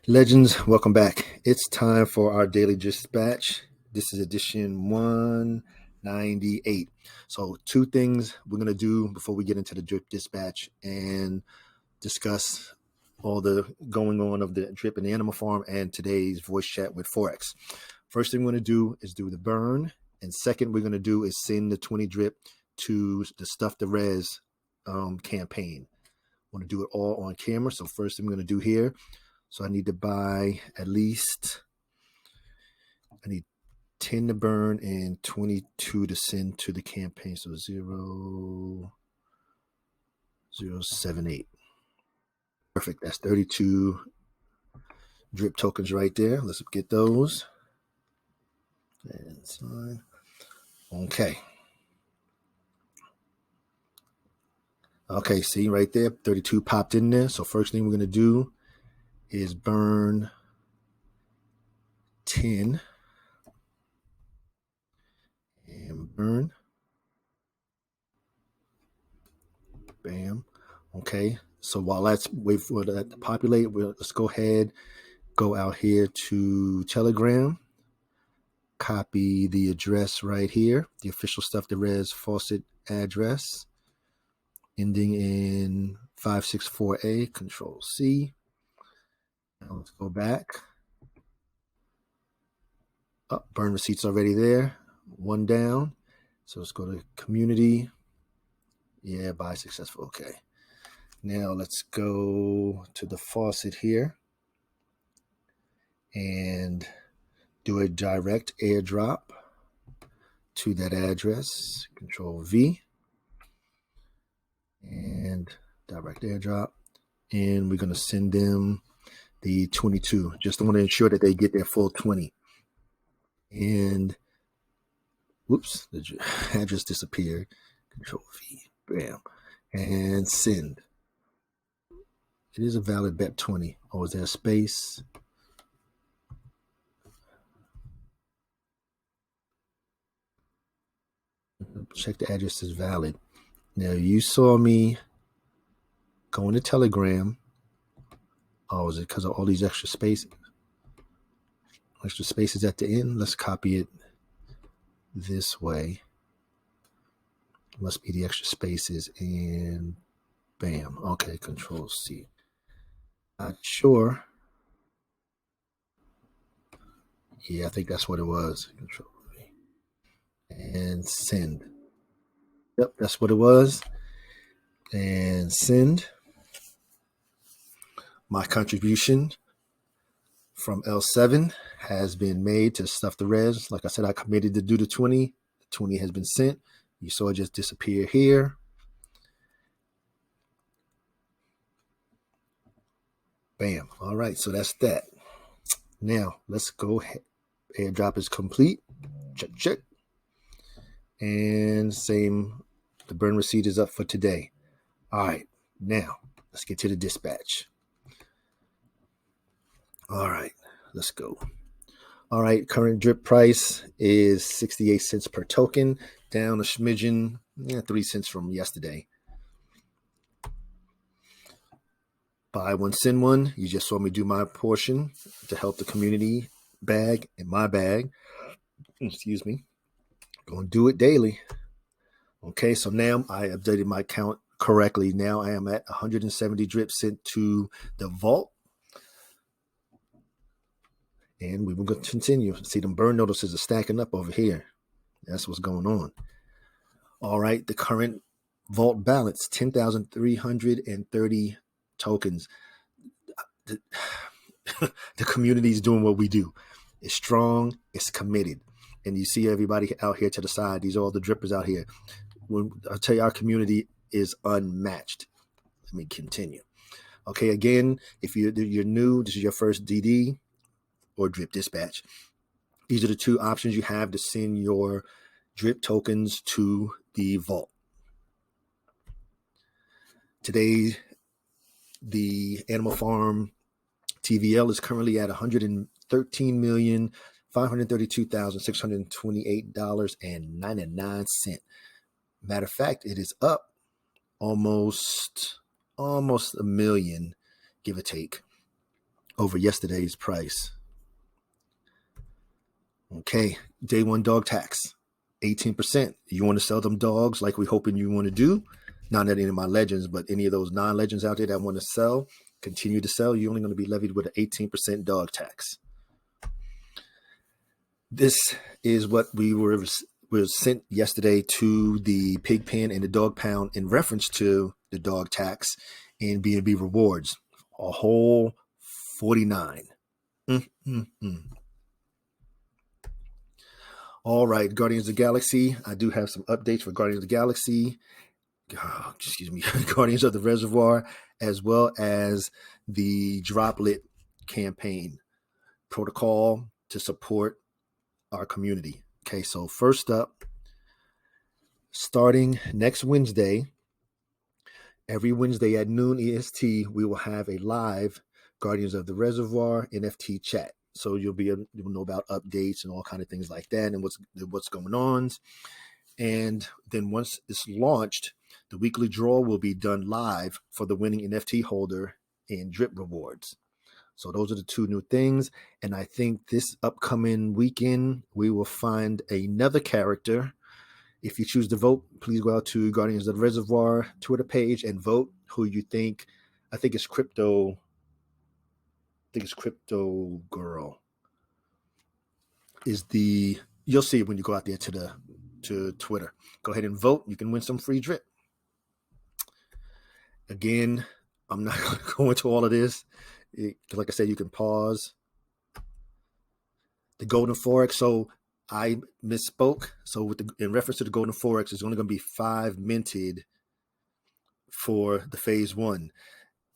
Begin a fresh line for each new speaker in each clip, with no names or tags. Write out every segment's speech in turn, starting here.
Legends, welcome back. It's time for our daily dispatch. This is edition 198. So, two things we're going to do before we get into the drip dispatch and discuss all the going on of the drip and the animal farm and today's voice chat with Forex. First thing we're going to do is do the burn. And second, we're going to do is send the 20 drip to the Stuff the Res campaign. I want to do it all on camera. So first thing I'm going to do here. So I need to buy at least, I need 10 to burn and 22 to send to the campaign. So 0.078. Perfect. That's 32 drip tokens right there. Let's get those. And sign. Okay. Okay, see right there, 32 popped in there. So first thing we're going to do is burn 10 and burn. Bam. Okay. So while let's wait for that to populate, let's go ahead, go out here to Telegram, copy the address right here, the official Stuff the Res faucet address, ending in 564A, Control C. Now let's go back. Oh, burn receipts already there. One down. So let's go to community. Yeah, buy successful. Okay. Now let's go to the faucet here and do a direct airdrop to that address. Control V and direct airdrop. And we're going to send them the 22. Just want to ensure that they get their full 20. And whoops, the address disappeared. Control V, bam, and send. It is a valid BEP 20. Oh, is there a space? Check the address is valid. Now you saw me go into Telegram. Oh, is it because of all these extra spaces? Extra spaces at the end. Let's copy it this way. Must be the extra spaces and bam. Okay, Control C. Not sure. Yeah, I think that's what it was. Control V. And send. Yep, that's what it was. And send. My contribution from L7 has been made to Stuff the Res. Like I said, I committed to do the 20. The 20 has been sent. You saw it just disappear here. Bam. All right, so that's that. Now, let's go ahead. Airdrop is complete. Check, check. And same, the burn receipt is up for today. All right, now let's get to the dispatch. All right, let's go. All right, current drip price is 68 cents per token, down a smidgen, 3 cents from yesterday. Buy one, send one. You just saw me do my portion to help the community bag in my bag. Excuse me. Gonna do it daily. Okay, so now I updated my count correctly. Now I am at 170 drips sent to the vault. And we will continue. See, them burn notices are stacking up over here. That's what's going on. All right, the current vault balance, 10,330 tokens. The community is doing what we do. It's strong, it's committed. And you see everybody out here to the side. These are all the drippers out here. When I tell you, our community is unmatched. Let me continue. Okay, again, if you're new, this is your first DD or drip dispatch. These are the two options you have to send your drip tokens to the vault. Today, the Animal Farm TVL is currently at $113,532,628.99. Matter of fact, it is up almost a million, give or take. over yesterday's price. Okay, day one dog tax, 18%. You want to sell them dogs like we're hoping you want to do? Not any of my legends, but any of those non-legends out there that want to sell, continue to sell. You're only going to be levied with an 18% dog tax. This is what we were sent yesterday to the pig pen and the dog pound in reference to the dog tax and B&B rewards. A whole 49. All right, Guardians of the Galaxy. I do have some updates for Guardians of the Galaxy. Guardians of the Reservoir, as well as the Droplet campaign protocol to support our community. Okay, so first up, starting next Wednesday, every Wednesday at noon EST, we will have a live Guardians of the Reservoir NFT chat. So you'll know about updates and all kind of things like that and what's going on. And then once it's launched, the weekly draw will be done live for the winning NFT holder and drip rewards. So those are the two new things. And I think this upcoming weekend, we will find another character. If you choose to vote, please go out to Guardians of the Reservoir Twitter page and vote who you think. I think it's Crypto Girl. You'll see it when you go out there to Twitter. Go ahead and vote. You can win some free drip. Again, I'm not going to go into all of this. Like I said, you can pause. The Golden Forex. So I misspoke. So in reference to the Golden Forex, there's only going to be 5 minted for the phase 1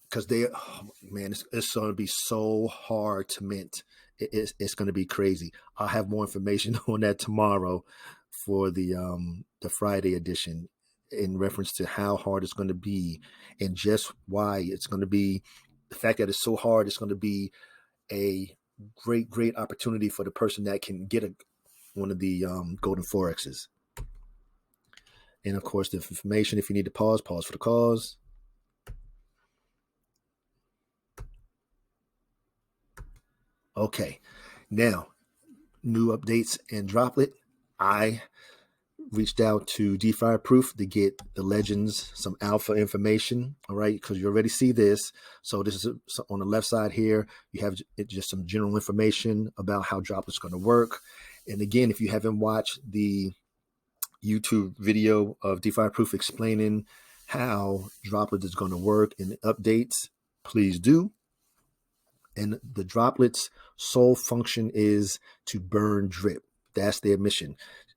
because it's going to be so hard to mint. It's going to be crazy. I'll have more information on that tomorrow for the Friday edition in reference to how hard it's going to be and just why it's going to be. The fact that it's so hard, it's going to be a great opportunity for the person that can get one of the Golden Forexes. And of course, the information, if you need to pause for the cause. Okay, now, new updates and Droplet. I reached out to DeFi Proof to get the legends some alpha information, all right, because you already see this. So this is on the left side here. You have just some general information about how Droplet's going to work. And again, if you haven't watched the YouTube video of DeFi Proof explaining how Droplet is going to work and updates, please do. And the Droplet's sole function is to burn drip. That's their mission.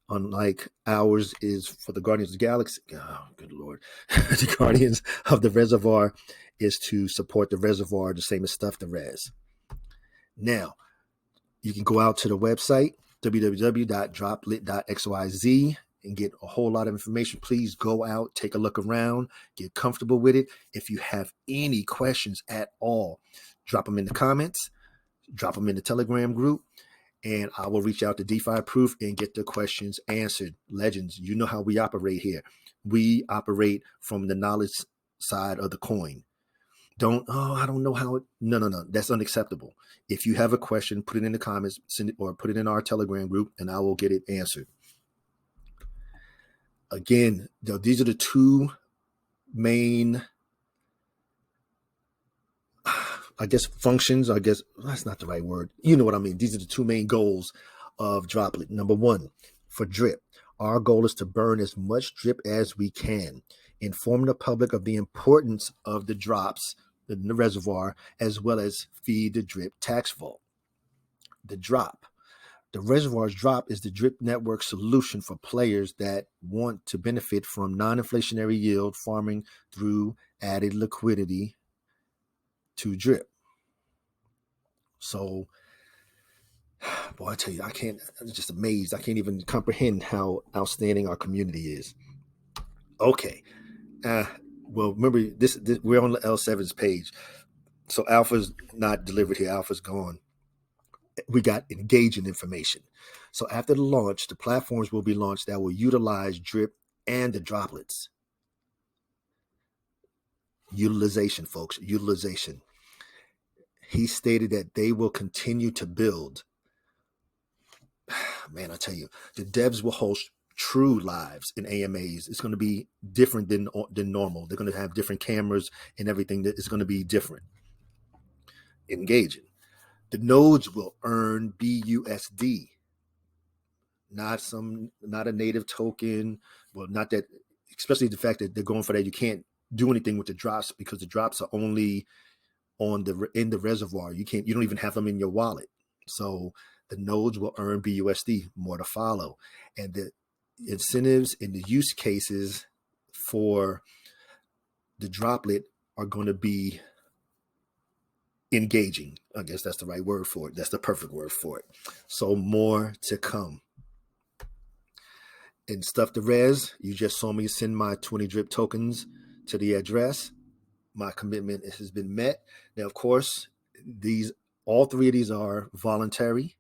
Unlike ours is for the Guardians of the Galaxy. Oh, good Lord. The Guardians of the Reservoir is to support the reservoir, the same as Stuff the Res. Now, you can go out to the website, www.droplet.xyz, and get a whole lot of information. Please go out, take a look around, get comfortable with it. If you have any questions at all, drop them in the comments, drop them in the Telegram group, and I will reach out to DeFi Proof and get the questions answered. Legends, you know how we operate here. We operate from the knowledge side of the coin. I don't know how it. No. That's unacceptable. If you have a question, put it in the comments, send it, or put it in our Telegram group, and I will get it answered. Again, these are the two main, functions. That's not the right word. You know what I mean. These are the two main goals of Droplet. Number one, for drip. Our goal is to burn as much drip as we can, inform the public of the importance of the drops in the reservoir, as well as feed the drip tax vault. The drop. The reservoir's drop is the drip network solution for players that want to benefit from non-inflationary yield farming through added liquidity to drip. So, boy, I tell you, I'm just amazed. I can't even comprehend how outstanding our community is. Okay. Well, remember, this we're on L7's page. So Alpha's not delivered here. Alpha's gone. We got engaging information. So after the launch, the platforms will be launched that will utilize drip and the droplets. Utilization, folks. Utilization. he stated that they will continue to build. Man, I tell you, the devs will host true lives in AMAs. It's going to be different than normal. They're going to have different cameras and everything. That is going to be different, engaging. The nodes will earn BUSD, not a native token. Well, not that, especially the fact that they're going for that. You can't do anything with the drops because the drops are only in the reservoir. You don't even have them in your wallet. So the nodes will earn BUSD, more to follow. And the incentives and the use cases for the droplet are going to be engaging. I guess that's the right word for it. That's the perfect word for it. So more to come. And stuff to res, you just saw me send my 20 drip tokens to the address. My commitment has been met. Now, of course, all three of these are voluntary.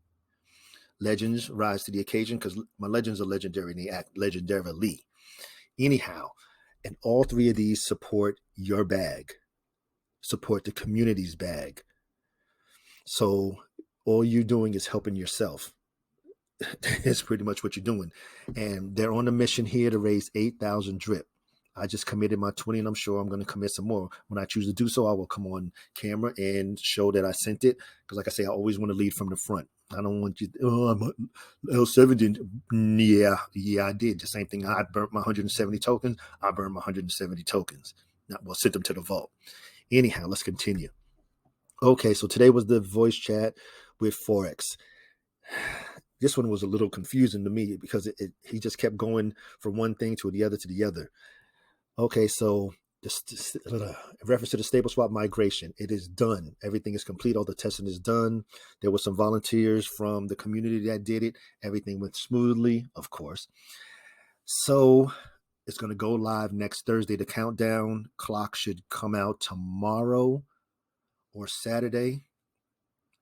Legends rise to the occasion because my legends are legendary and they act legendarily. Anyhow, and all three of these support your bag, support the community's bag. So all you're doing is helping yourself. It's pretty much what you're doing. And they're on a mission here to raise 8,000 drip. I just committed my 20 and I'm sure I'm going to commit some more. When I choose to do so, I will come on camera and show that I sent it. Because like I say, I always want to lead from the front. I don't want you, I'm L7. Yeah, I did. The same thing. I burnt my 170 tokens. I burned my 170 tokens. Well, sent them to the vault. Anyhow, let's continue. Okay, so today was the voice chat with Forex. This one was a little confusing to me because he just kept going from one thing to the other. Okay, so in reference to the stable swap migration, it is done. Everything is complete. All the testing is done. There were some volunteers from the community that did it. Everything went smoothly, of course. So it's going to go live next Thursday. The countdown clock should come out tomorrow or Saturday.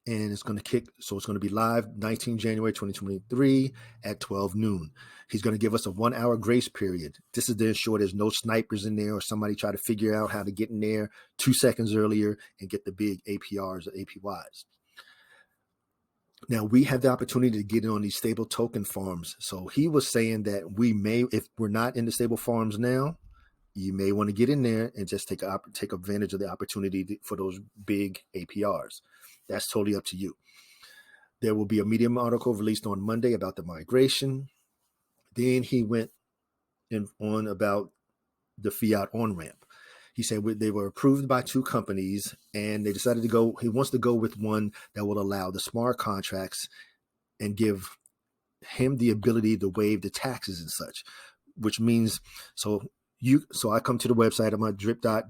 And it's going to be live 19 January 2023 at 12 noon. He's going to give us a 1 hour grace period. This is to ensure there's no snipers in there or somebody try to figure out how to get in there 2 seconds earlier and get the big APRs or APYs. Now, we have the opportunity to get in on these stable token farms. So he was saying that we may, if we're not in the stable farms now, you may want to get in there and just take advantage of the opportunity for those big APRs. That's totally up to you. There will be a Medium article released on Monday about the migration. Then he went on about the fiat on-ramp. He said they were approved by 2 companies and they decided to go, he wants to go with one that will allow the smart contracts and give him the ability to waive the taxes and such, which means, so I come to the website, I'm at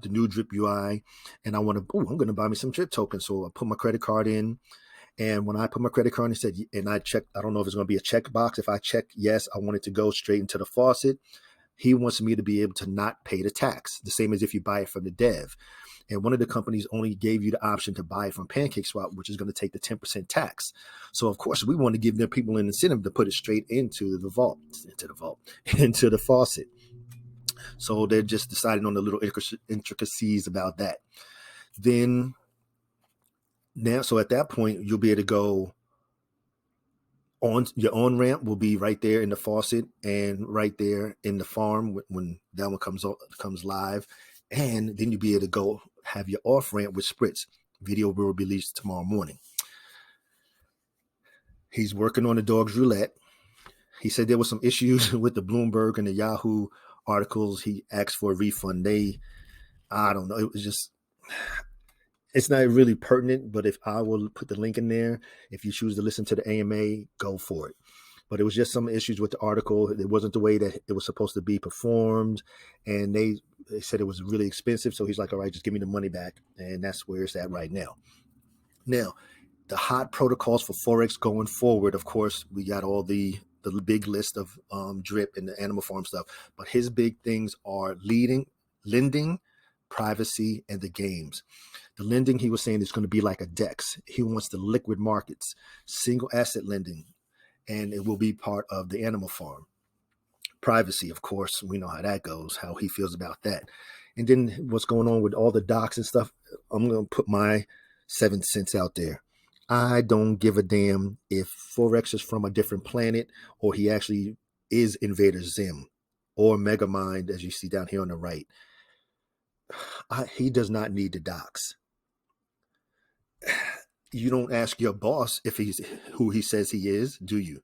the new drip UI, and I'm going to buy me some drip tokens. So I put my credit card in, and when I put my credit card in, and I checked, I don't know if it's going to be a checkbox. If I check yes, I want it to go straight into the faucet. He wants me to be able to not pay the tax, the same as if you buy it from the dev. And one of the companies only gave you the option to buy it from PancakeSwap, which is going to take the 10% tax. So of course we want to give their people an incentive to put it straight into the faucet. So they're just deciding on the little intricacies about that. Then now, so at that point, you'll be able to go on, your on ramp will be right there in the faucet and right there in the farm when that one comes live. And then you'll be able to go have your off ramp with Spritz. Video will be released tomorrow morning. He's working on the Dogs Roulette. He said there were some issues with the Bloomberg and the Yahoo articles. He asked for a refund. I don't know. It was just, it's not really pertinent, but if I will put the link in there, if you choose to listen to the AMA, go for it. But it was just some issues with the article. It wasn't the way that it was supposed to be performed. And they said it was really expensive. So he's like, all right, just give me the money back. And that's where it's at right now. Now, the hot protocols for Forex going forward, of course, we got all the big list of drip and the animal farm stuff. But his big things are lending, privacy, and the games. The lending, he was saying, is going to be like a DEX. He wants the liquid markets, single asset lending, and it will be part of the animal farm. Privacy, of course, we know how that goes, how he feels about that. And then what's going on with all the docs and stuff, I'm going to put my 7 cents out there. I don't give a damn if Forex is from a different planet or he actually is Invader Zim or Megamind, as you see down here on the right. He does not need the docs. You don't ask your boss if he's who he says he is, do you?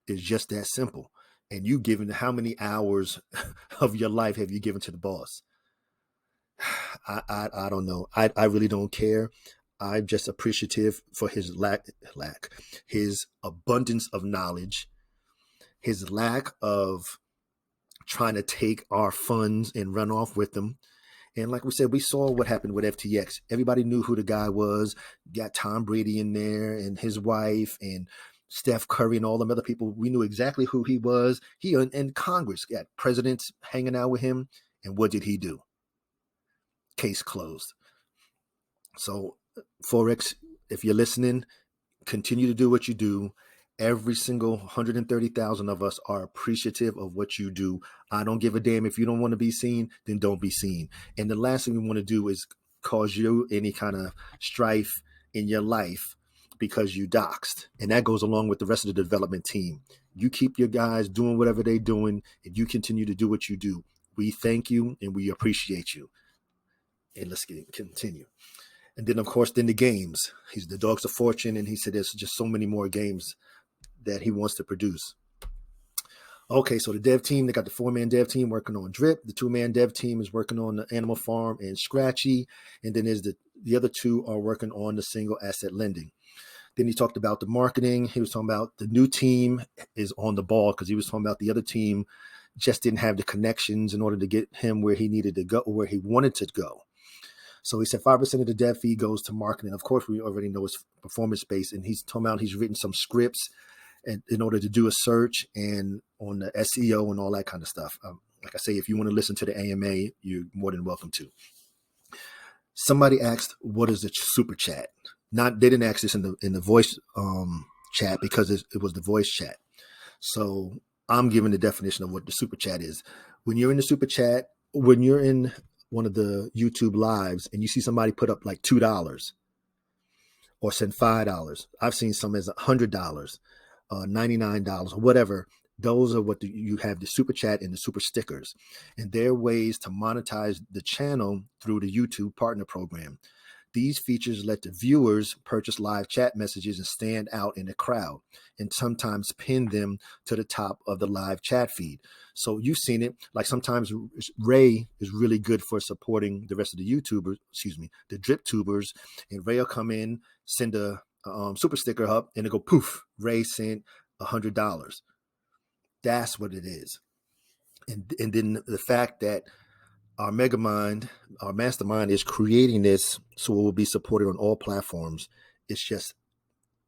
It's just that simple. And you given how many hours of your life have you given to the boss? I don't know. I really don't care. I'm just appreciative for his his abundance of knowledge, his lack of trying to take our funds and run off with them. And like we said, we saw what happened with FTX. Everybody knew who the guy was. Got Tom Brady in there and his wife and Steph Curry and all them other people. We knew exactly who he was. He and Congress got presidents hanging out with him. And what did he do? Case closed. So Forex, if you're listening, continue to do what you do. Every single 130,000 of us are appreciative of what you do. I don't give a damn if you don't want to be seen, then don't be seen. And the last thing we want to do is cause you any kind of strife in your life because you doxed. And that goes along with the rest of the development team. You keep your guys doing whatever they're doing, and you continue to do what you do. We thank you and we appreciate you. And let's continue. And then, of course, then the games. He's the Dogs of Fortune, and he said there's just so many more games that he wants to produce. Okay, so the dev team, they got the 4-man dev team working on Drip. The 2-man dev team is working on the Animal Farm and Scratchy. And then there's the other two are working on the single asset lending. Then he talked about the marketing. He was talking about the new team is on the ball because he was talking about the other team just didn't have the connections in order to get him where he needed to go, where he wanted to go. So he said 5% of the dev fee goes to marketing. Of course, we already know it's performance-based. And he's talking about he's written some scripts in order to do a search and on the SEO and all that kind of stuff. Like I say, if you want to listen to the AMA, you're more than welcome to. Somebody asked, what is a super chat? They didn't ask this in the voice chat because it was the voice chat. So I'm giving the definition of what the super chat is. When you're in the super chat, when you're in one of the YouTube lives and you see somebody put up like $2 or send $5, I've seen some as $100, $99 or whatever. Those are what you have the super chat and the super stickers. And they're ways to monetize the channel through the YouTube partner program. These features let the viewers purchase live chat messages and stand out in the crowd and sometimes pin them to the top of the live chat feed. So you've seen it. Like sometimes Ray is really good for supporting the rest of the YouTubers, the drip tubers. And Ray will come in, send a super sticker up and it'll go poof, Ray sent $100. That's what it is. And then the fact that our Megamind, our mastermind is creating this so it will be supported on all platforms. It's just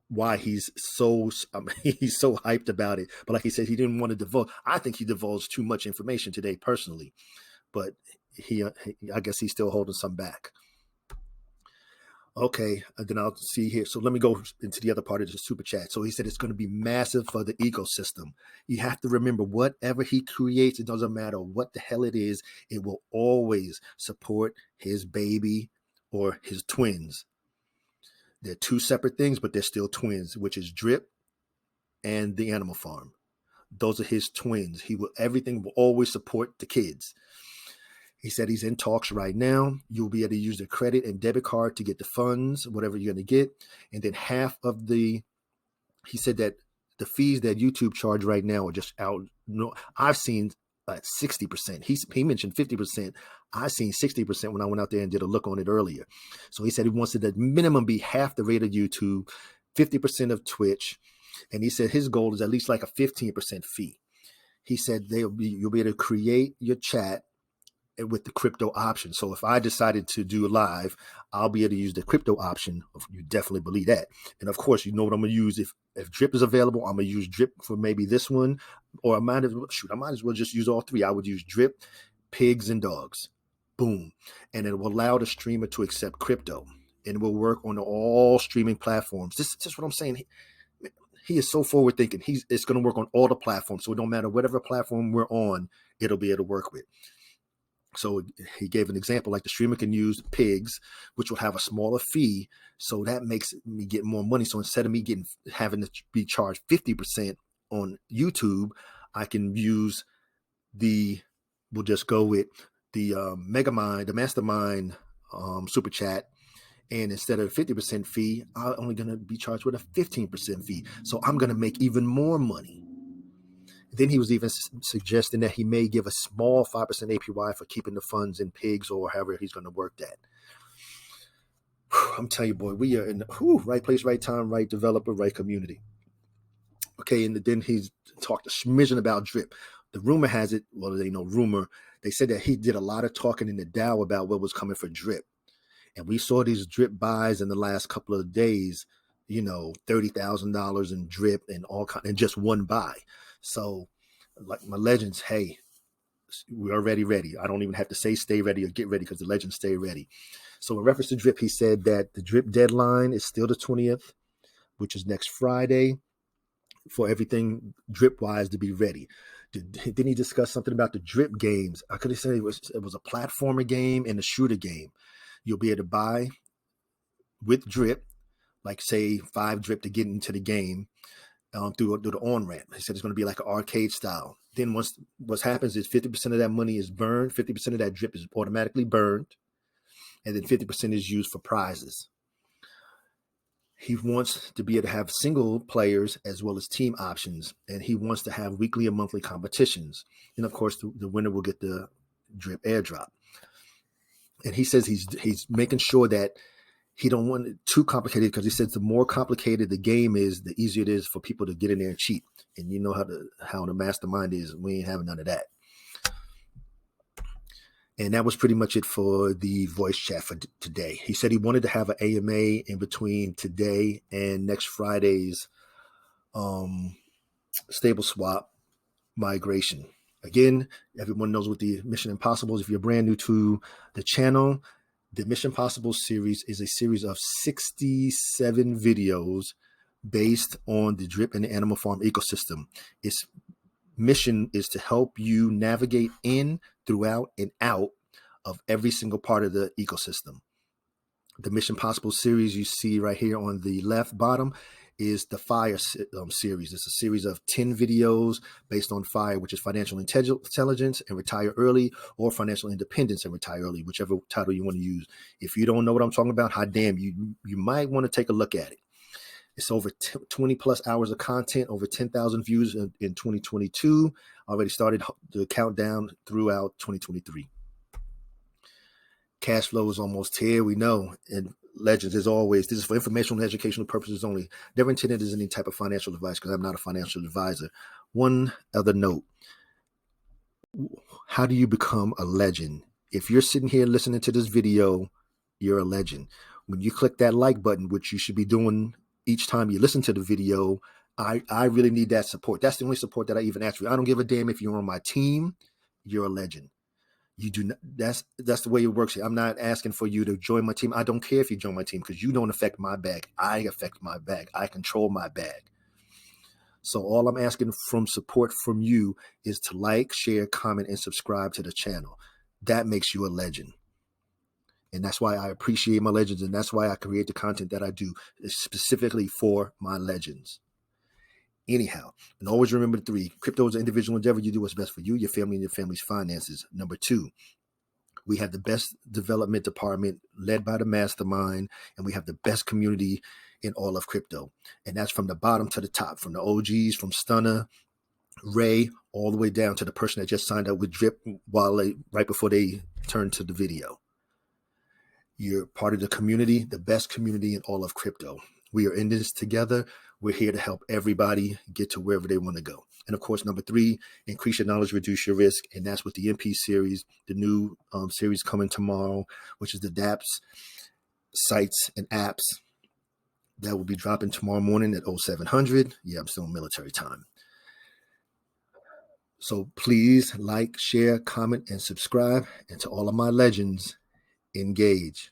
why he's so hyped about it. But like he said, he didn't want to divulge. I think he divulged too much information today personally, but I guess he's still holding some back. Okay, and then I'll see here. So let me go into the other part of the super chat. So he said it's going to be massive for the ecosystem. You have to remember whatever he creates, it doesn't matter what the hell it is, it will always support his baby or his twins. They're two separate things, but they're still twins, which is Drip and the Animal Farm. Those are his twins. Everything will always support the kids. He said he's in talks right now. You'll be able to use the credit and debit card to get the funds, whatever you're going to get. And then he said that the fees that YouTube charge right now are just out. I've seen 60%. He mentioned 50%. I've seen 60% when I went out there and did a look on it earlier. So he said he wants it at minimum be half the rate of YouTube, 50% of Twitch. And he said his goal is at least like a 15% fee. He said you'll be able to create your chat with the crypto option. So if I decided to do a live, I'll be able to use the crypto option. You definitely believe that. And of course, you know what I'm going to use. If Drip is available, I'm going to use Drip for maybe this one, or I might as well just use all three. I would use Drip, pigs, and dogs. Boom. And it will allow the streamer to accept crypto, and it will work on all streaming platforms. This is just what I'm saying. He is so forward thinking. It's going to work on all the platforms. So it don't matter whatever platform we're on, it'll be able to work with. So he gave an example, like the streamer can use pigs, which will have a smaller fee. So that makes me get more money. So instead of me having to be charged 50% on YouTube, I can use we'll just go with the Megamind, the Mastermind super chat. And instead of a 50% fee, I'm only going to be charged with a 15% fee. So I'm going to make even more money. Then he was even suggesting that he may give a small 5% APY for keeping the funds in pigs or however he's going to work that. I'm telling you, boy, we are in the right place, right time, right developer, right community. Okay, and then he's talked a smidgen about drip. The rumor has it, well, they know rumor. They said that he did a lot of talking in the DAO about what was coming for drip. And we saw these drip buys in the last couple of days, $30,000 in drip and and just one buy. So, like my legends, hey, we are ready. I don't even have to say stay ready or get ready because the legends stay ready. So in reference to drip, he said that the drip deadline is still the 20th, which is next Friday, for everything drip wise to be ready. Didn't he discuss something about the drip games? I could have said it was a platformer game and a shooter game. You'll be able to buy with drip, like say 5 drip to get into the game through the on ramp. He said it's going to be like an arcade style. Then what happens is 50% of that money is burned, 50% of that drip is automatically burned, and then 50% is used for prizes. He wants to be able to have single players as well as team options, and he wants to have weekly and monthly competitions. And of course, the winner will get the drip airdrop. And he says he's making sure that he don't want it too complicated, because he says the more complicated the game is, the easier it is for people to get in there and cheat. And you know how the mastermind is. We ain't having none of that. And that was pretty much it for the voice chat for today. He said he wanted to have an AMA in between today and next Friday's stable swap migration. Again, everyone knows what the Mission Impossible is. If you're brand new to the channel, the Mission Impossible series is a series of 67 videos based on the drip and the animal farm ecosystem. Its mission is to help you navigate in, throughout, and out of every single part of the ecosystem. The Mission Impossible series you see right here on the left bottom is the FIRE series. It's a series of 10 videos based on FIRE, which is financial intelligence and retire early, or financial independence and retire early, whichever title you want to use. If you don't know what I'm talking about, hot damn, you might want to take a look at it. It's over 20 plus hours of content, over 10,000 views in 2022. Already started the countdown throughout 2023. Cash flow is almost here, we know. And legends, as always, this is for informational and educational purposes only. Never intended as any type of financial advice, because I'm not a financial advisor. One other note: how do you become a legend? If you're sitting here listening to this video, you're a legend. When you click that like button, which you should be doing each time you listen to the video, I really need that support. That's the only support that I even ask for. I don't give a damn if you're on my team, you're a legend. You do not, that's the way it works here. I'm not asking for you to join my team. I don't care if you join my team, because you don't affect my bag. I affect my bag. I control my bag. So all I'm asking from support from you is to like, share, comment, and subscribe to the channel. That makes you a legend. And that's why I appreciate my legends, and that's why I create the content that I do, specifically for my legends. Anyhow, and always remember the 3. Crypto is an individual endeavor. You do what's best for you, your family, and your family's finances. Number 2, we have the best development department led by the mastermind, and we have the best community in all of crypto. And that's from the bottom to the top, from the OGs, from Stunner, Ray, all the way down to the person that just signed up with Drip right before they turned to the video. You're part of the community, the best community in all of crypto. We are in this together. We're here to help everybody get to wherever they want to go. And of course, number 3, increase your knowledge, reduce your risk. And that's with the MP series, the new series coming tomorrow, which is the dApps, sites, and apps. That will be dropping tomorrow morning at 0700. Yeah, I'm still in military time. So please like, share, comment, and subscribe. And to all of my legends, engage.